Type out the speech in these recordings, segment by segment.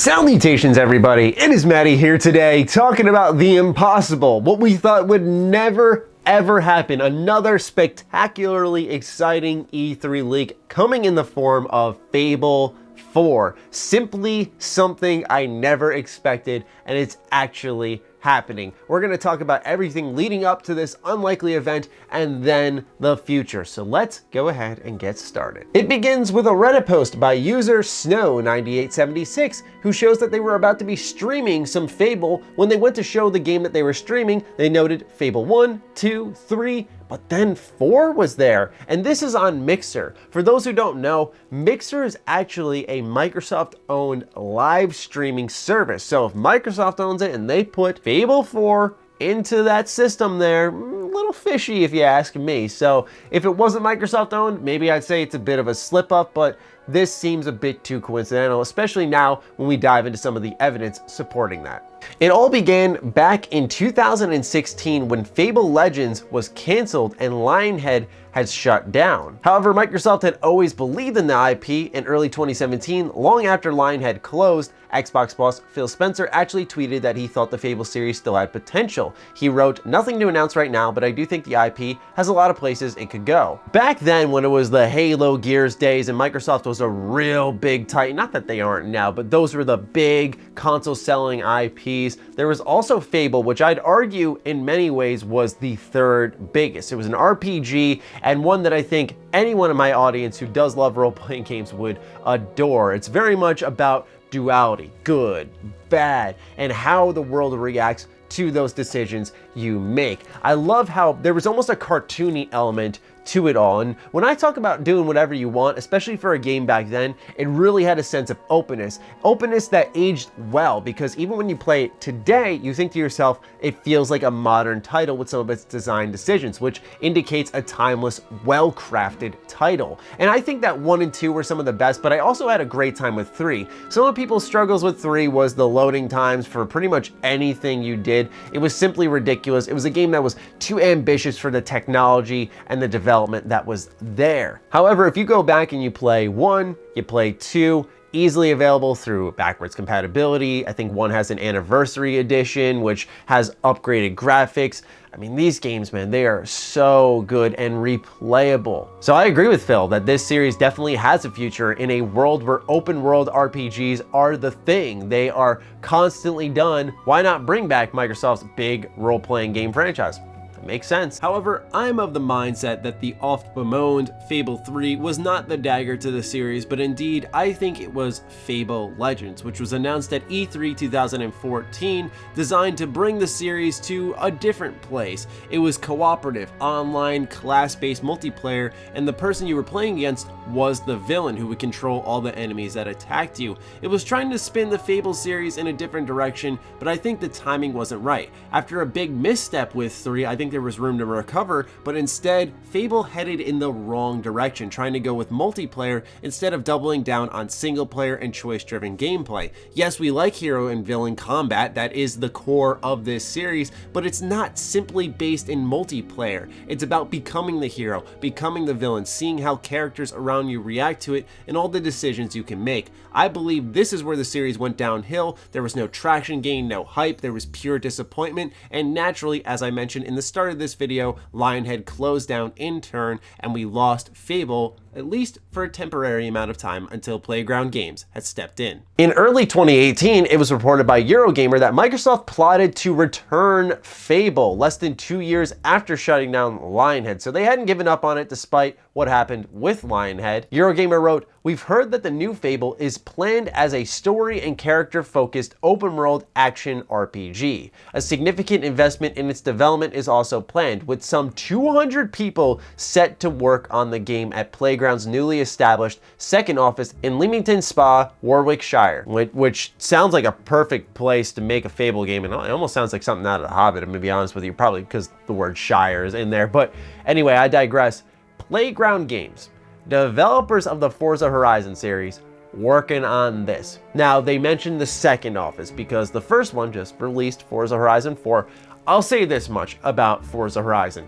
Salutations everybody, it is Maddie here today talking about the impossible, what we thought would never ever happen. Another spectacularly exciting E3 leak coming in the form of Fable 4. Simply something I never expected, and it's actually happening. We're going to talk about everything leading up to this unlikely event and then the future. So let's go ahead and get started. It begins with a Reddit post by user Snow9876 who shows that they were about to be streaming some Fable. When they went to show the game that they were streaming, they noted Fable 1, 2, 3, but then 4 was there, and this is on Mixer. For those who don't know, Mixer is actually a Microsoft-owned live streaming service. So if Microsoft owns it and they put Fable 4 into that system there, a little fishy if you ask me. So if it wasn't Microsoft owned, maybe I'd say it's a bit of a slip up, but this seems a bit too coincidental, especially now when we dive into some of the evidence supporting that. It all began back in 2016 when Fable Legends was canceled and Lionhead had shut down. However, Microsoft had always believed in the IP. In early 2017, long after Lionhead closed, Xbox boss Phil Spencer actually tweeted that he thought the Fable series still had potential. He wrote, "Nothing to announce right now, but I do think the IP has a lot of places it could go." Back then, when it was the Halo Gears days and Microsoft was a real big titan, not that they aren't now, but those were the big console selling IPs. There was also Fable, which I'd argue in many ways was the third biggest. It was an RPG and one that I think anyone in my audience who does love role-playing games would adore. It's very much about duality, good, bad, and how the world reacts to those decisions you make. I love how there was almost a cartoony element to it all. And when I talk about doing whatever you want, especially for a game back then, it really had a sense of openness that aged well, because even when you play it today, you think to yourself, it feels like a modern title with some of its design decisions, which indicates a timeless, well-crafted title. And I think that 1 and 2 were some of the best, but I also had a great time with 3. Some of people's struggles with 3 was the loading times for pretty much anything you did. It was simply ridiculous. It was a game that was too ambitious for the technology and the development that was there. However, if you go back and you play 1, you play 2, easily available through backwards compatibility. I think 1 has an anniversary edition, which has upgraded graphics. I mean, these games, man, they are so good and replayable. So I agree with Phil that this series definitely has a future in a world where open world RPGs are the thing. They are constantly done. Why not bring back Microsoft's big role-playing game franchise? Makes sense. However, I'm of the mindset that the oft-bemoaned Fable 3 was not the dagger to the series, but indeed, I think it was Fable Legends, which was announced at E3 2014, designed to bring the series to a different place. It was cooperative, online, class-based multiplayer, and the person you were playing against was the villain who would control all the enemies that attacked you. It was trying to spin the Fable series in a different direction, but I think the timing wasn't right. After a big misstep with 3, I think there was room to recover, but instead, Fable headed in the wrong direction, trying to go with multiplayer instead of doubling down on single player and choice-driven gameplay. Yes, we like hero and villain combat, that is the core of this series, but it's not simply based in multiplayer. It's about becoming the hero, becoming the villain, seeing how characters around you react to it, and all the decisions you can make. I believe this is where the series went downhill. There was no traction gain, no hype, there was pure disappointment, and naturally, as I mentioned in the start of this video, Lionhead closed down in turn, and we lost Fable, at least for a temporary amount of time until Playground Games had stepped in. In early 2018, it was reported by Eurogamer that Microsoft plotted to return Fable less than 2 years after shutting down Lionhead, so they hadn't given up on it despite what happened with Lionhead. Eurogamer wrote, "We've heard that the new Fable is planned as a story and character-focused open-world action RPG. A significant investment in its development is also planned, with some 200 people set to work on the game at Playground's newly established second office in Leamington Spa, Warwickshire," which sounds like a perfect place to make a Fable game, and it almost sounds like something out of The Hobbit, I'm gonna be honest with you, probably because the word Shire is in there. But anyway, I digress. Playground Games, developers of the Forza Horizon series, working on this. Now, they mentioned the second office because the first one just released Forza Horizon 4. I'll say this much about Forza Horizon.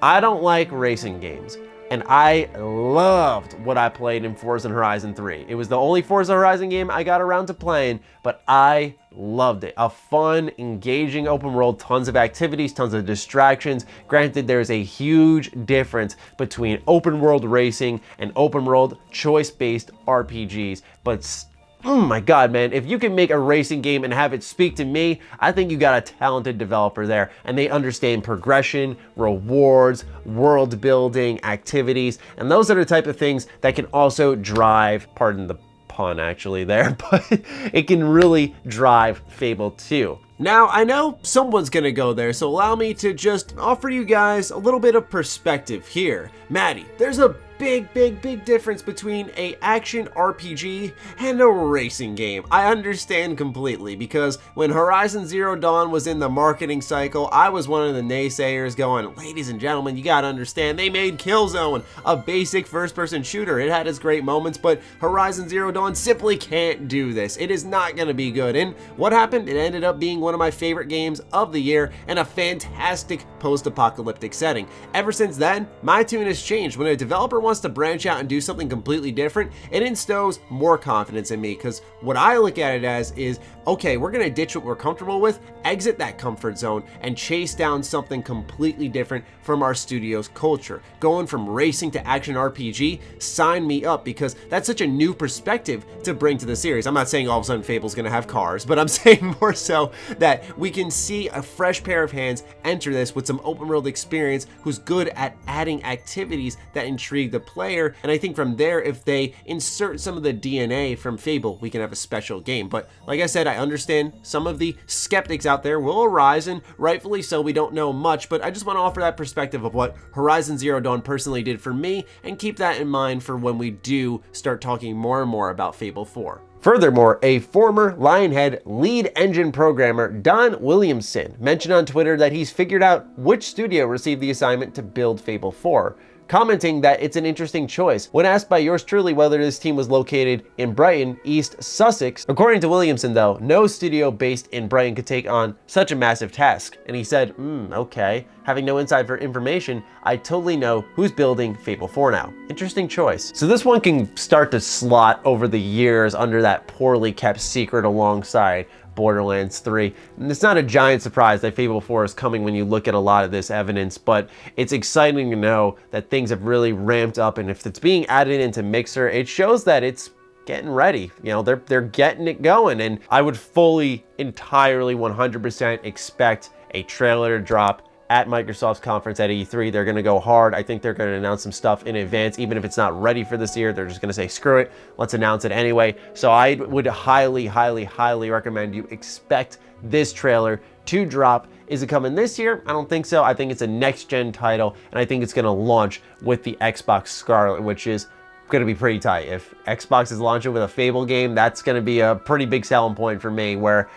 I don't like racing games. and I loved what I played in Forza Horizon 3. It was the only Forza Horizon game I got around to playing, but I loved it. A fun, engaging open world, tons of activities, tons of distractions. Granted, there's a huge difference between open world racing and open world choice-based RPGs, but oh my God, man, if you can make a racing game and have it speak to me, I think you got a talented developer there, and they understand progression, rewards, world building, activities, and those are the type of things that can also drive, pardon the pun actually there, but it can really drive Fable 2. Now, I know someone's gonna go there, so allow me to just offer you guys a little bit of perspective here. Maddie, there's a big difference between a action RPG and a racing game. I understand completely, because when Horizon Zero Dawn was in the marketing cycle, I was one of the naysayers going, ladies and gentlemen, you gotta understand, they made Killzone a basic first-person shooter. It had its great moments, but Horizon Zero Dawn simply can't do this. It is not gonna be good. And what happened? It ended up being one of my favorite games of the year and a fantastic post-apocalyptic setting. Ever since then, my tune has changed. When a developer wants to branch out and do something completely different, it instills more confidence in me, because what I look at it as is, okay, we're gonna ditch what we're comfortable with, exit that comfort zone, and chase down something completely different from our studio's culture. Going from racing to action RPG, sign me up, because that's such a new perspective to bring to the series. I'm not saying all of a sudden Fable's gonna have cars, but I'm saying more so that we can see a fresh pair of hands enter this with some open world experience, who's good at adding activities that intrigue the player. And I think from there, if they insert some of the DNA from Fable, we can have a special game. But like I said, I understand some of the skeptics out there will arise, and rightfully so. We don't know much, but I just want to offer that perspective of what Horizon Zero Dawn personally did for me, and keep that in mind for when we do start talking more and more about Fable 4. Furthermore, a former Lionhead lead engine programmer, Don Williamson, mentioned on Twitter that he's figured out which studio received the assignment to build Fable 4, commenting that it's an interesting choice. When asked by yours truly whether this team was located in Brighton, East Sussex, according to Williamson though, no studio based in Brighton could take on such a massive task. And he said, okay, having no inside information, I totally know who's building Fable 4 now. Interesting choice. So this one can start to slot over the years under that poorly kept secret alongside Borderlands 3. And it's not a giant surprise that Fable 4 is coming when you look at a lot of this evidence, but it's exciting to know that things have really ramped up, and if it's being added into Mixer, it shows that it's getting ready. You know, they're getting it going, and I would fully, entirely, 100% expect a trailer to drop at Microsoft's conference at E3. They're gonna go hard. I think they're gonna announce some stuff in advance, even if it's not ready for this year. They're just gonna say, screw it, let's announce it anyway. So I would highly recommend you expect this trailer to drop. Is it coming this year? I don't think so. I think it's a next-gen title, and I think it's gonna launch with the Xbox Scarlet, which is gonna be pretty tight. If Xbox is launching with a Fable game, that's gonna be a pretty big selling point for me, where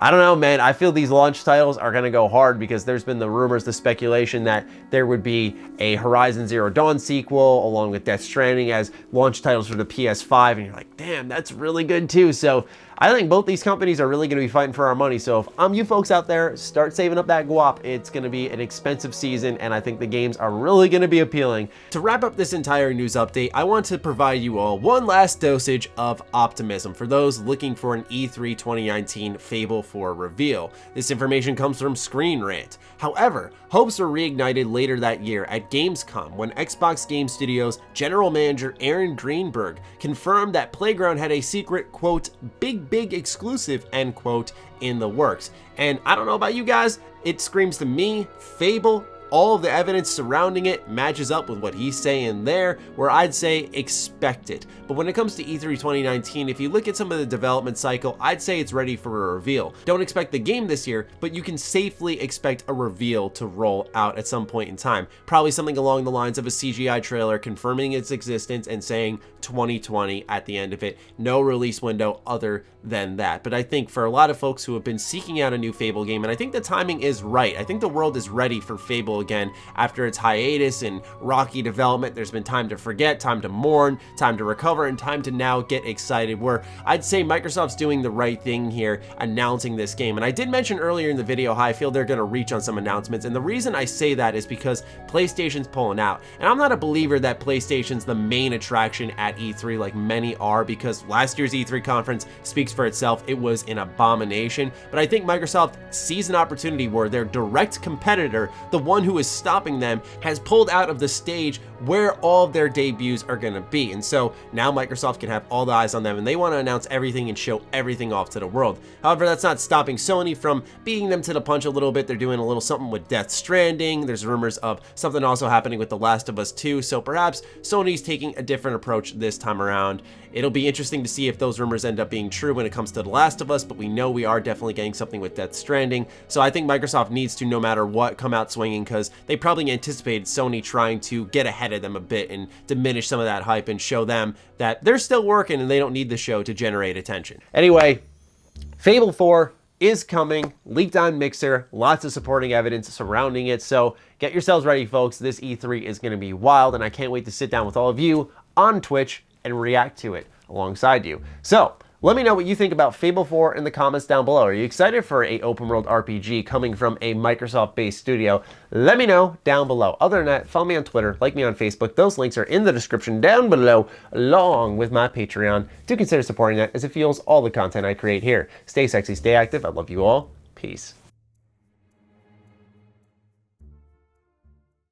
I don't know, man. I feel these launch titles are going to go hard, because there's been the rumors, the speculation that there would be a Horizon Zero Dawn sequel along with Death Stranding as launch titles for the PS5, and you're like, damn, that's really good too. So I think both these companies are really going to be fighting for our money. So if I'm you folks out there, start saving up that guap. It's going to be an expensive season, and I think the games are really going to be appealing. To wrap up this entire news update, I want to provide you all one last dosage of optimism for those looking for an E3 2019 Fable 4 reveal. This information comes from Screen Rant. However, hopes were reignited later that year at Gamescom when Xbox Game Studios general manager Aaron Greenberg confirmed that Playground had a secret, quote, big exclusive, end quote, in the works. And I don't know about you guys, it screams to me, Fable. All of the evidence surrounding it matches up with what he's saying there, where I'd say expect it. But when it comes to E3 2019, if you look at some of the development cycle, I'd say it's ready for a reveal. Don't expect the game this year, but you can safely expect a reveal to roll out at some point in time. Probably something along the lines of a CGI trailer confirming its existence and saying 2020 at the end of it. No release window other than that. But I think for a lot of folks who have been seeking out a new Fable game, and I think the timing is right. I think the world is ready for Fable again after its hiatus and rocky development. There's been time to forget, time to mourn, time to recover, and time to now get excited, where I'd say Microsoft's doing the right thing here, announcing this game. And I did mention earlier in the video how I feel they're going to reach on some announcements, and the reason I say that is because PlayStation's pulling out. And I'm not a believer that PlayStation's the main attraction at E3 like many are, because last year's E3 conference speaks for itself. It was an abomination. But I think Microsoft sees an opportunity where their direct competitor, the one who is stopping them, has pulled out of the stage where all of their debuts are going to be. And so now Microsoft can have all the eyes on them, and they want to announce everything and show everything off to the world. However, that's not stopping Sony from beating them to the punch a little bit. They're doing a little something with Death Stranding. There's rumors of something also happening with The Last of Us 2. So perhaps Sony's taking a different approach this time around. It'll be interesting to see if those rumors end up being true when it comes to The Last of Us, but we know we are definitely getting something with Death Stranding. So I think Microsoft needs to, no matter what, come out swinging, because they probably anticipated Sony trying to get ahead of them a bit and diminish some of that hype and show them that they're still working and they don't need the show to generate attention. Anyway, Fable 4 is coming, leaked on Mixer, lots of supporting evidence surrounding it, so get yourselves ready, folks. This E3 is going to be wild, and I can't wait to sit down with all of you on Twitch and react to it alongside you. So let me know what you think about Fable 4 in the comments down below. Are you excited for a open world RPG coming from a Microsoft-based studio? Let me know down below. Other than that, follow me on Twitter, like me on Facebook. Those links are in the description down below, along with my Patreon. Do consider supporting that, as it fuels all the content I create here. Stay sexy, stay active. I love you all. Peace.